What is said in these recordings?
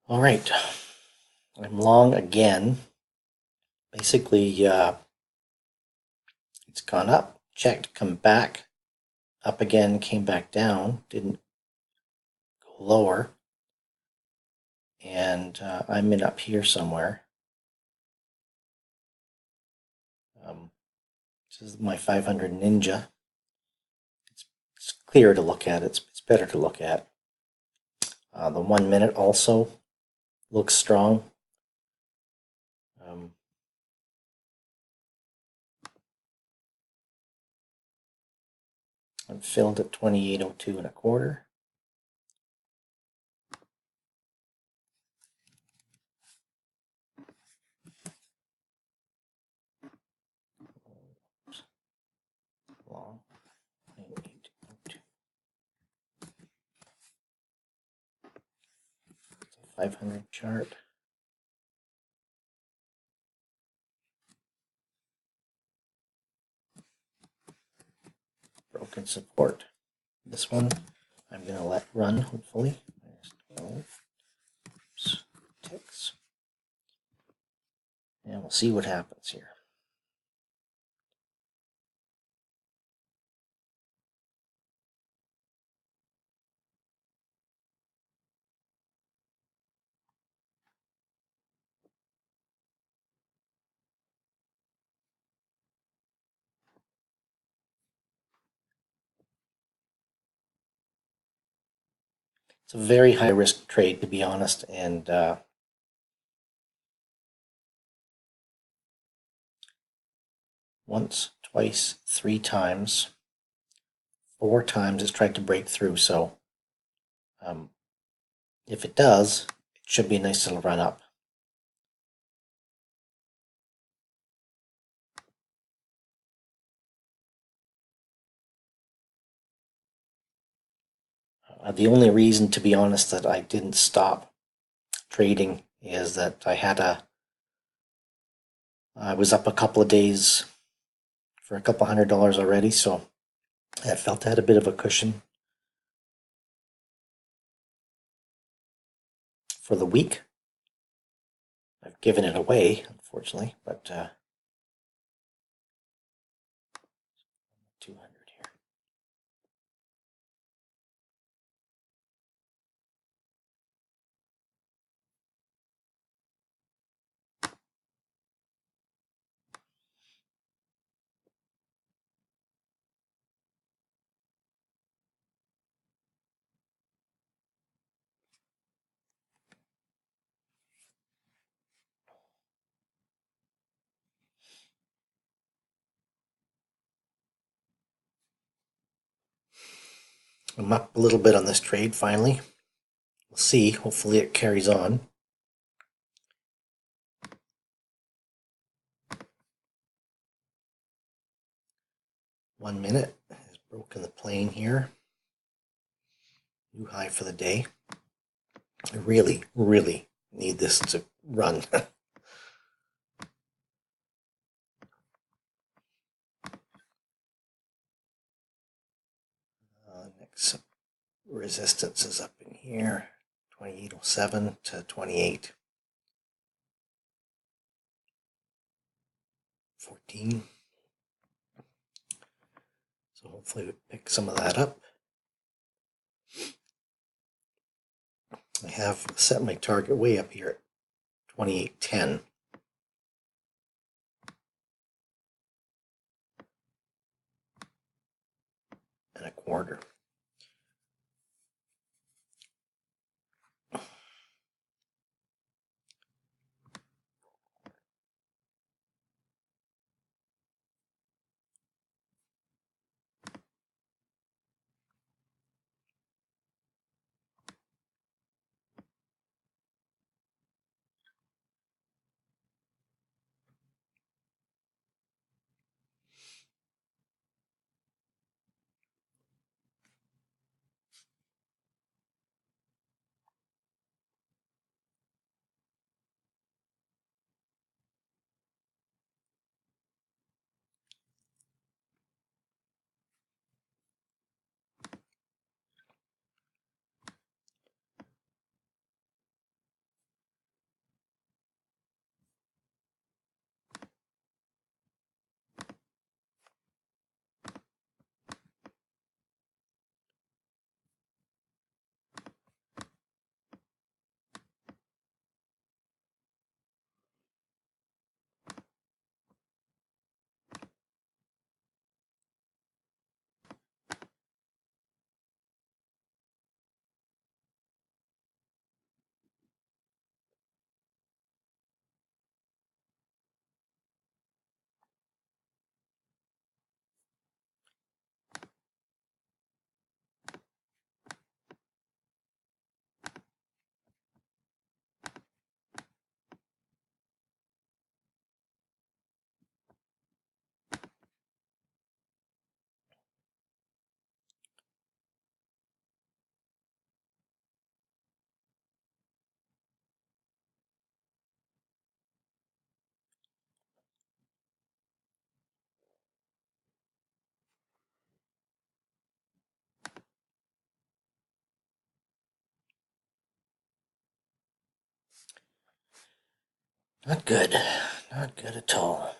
All right, I'm long again. Basically, it's gone up, checked, come back, up again, came back down, didn't go lower, and I'm in up here somewhere. This is my 500 Ninja. It's clearer to look at. It's better to look at. The 1 minute also looks strong. I'm filled at 28.02 and a quarter. Long. 28.02. 500 chart. Broken support. This one I'm going to let run, hopefully. There's 12. Oops. Ticks. And we'll see what happens here. It's a very high risk trade, to be honest, and once, twice, 3 times, 4 times it's tried to break through. So if it does, it should be a nice little run up. The only reason, to be honest, that I didn't stop trading is that I was up a couple of days for a couple $100 already, so I felt I had a bit of a cushion for the week. I've given it away, unfortunately, but 200 here. I'm up a little bit on this trade finally. We'll see. Hopefully it carries on. One minute has broken the plane here. New high for the day. I really, really need this to run. Next resistance is up in here, 28.07 to 28.14. So hopefully we pick some of that up. I have set my target way up here at 28.10. And a quarter. Not good. Not good at all.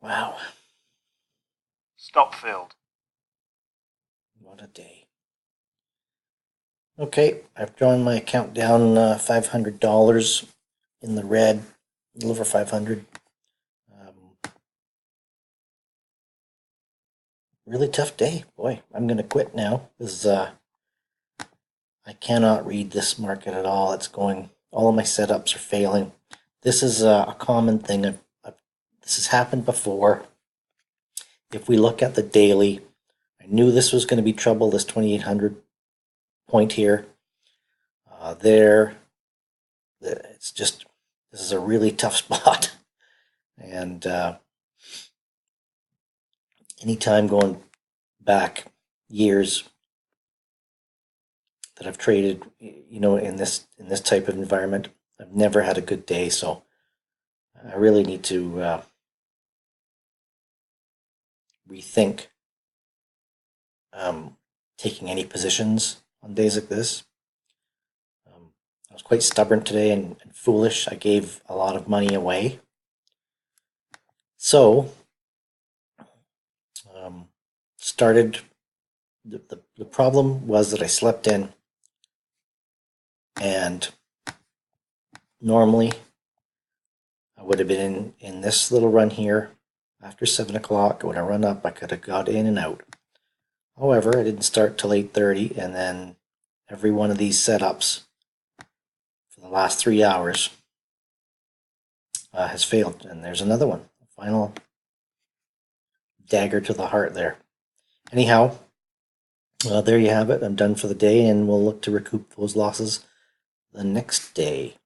Wow. Stop field. What a day. Okay, I've drawn my account down $500 in the red, a little over 500. Really tough day. Boy, I'm going to quit now because I cannot read this market at all. It's going, all of my setups are failing. This is a common thing. This has happened before. If we look at the daily, I knew this was going to be trouble, this 2800 point here. There, it's just, this is a really tough spot. And anytime going back years that I've traded, you know, in this type of environment, I've never had a good day. So I really need to rethink taking any positions on days like this. I was quite stubborn today and foolish. I gave a lot of money away. So, started, the problem was that I slept in, and normally I would have been in this little run here after 7 o'clock. When I run up, I could have got in and out. However, I didn't start till 8:30, and then every one of these setups for the last 3 hours has failed. And there's another one, final dagger to the heart there. Anyhow, there you have it. I'm done for the day, and we'll look to recoup those losses the next day.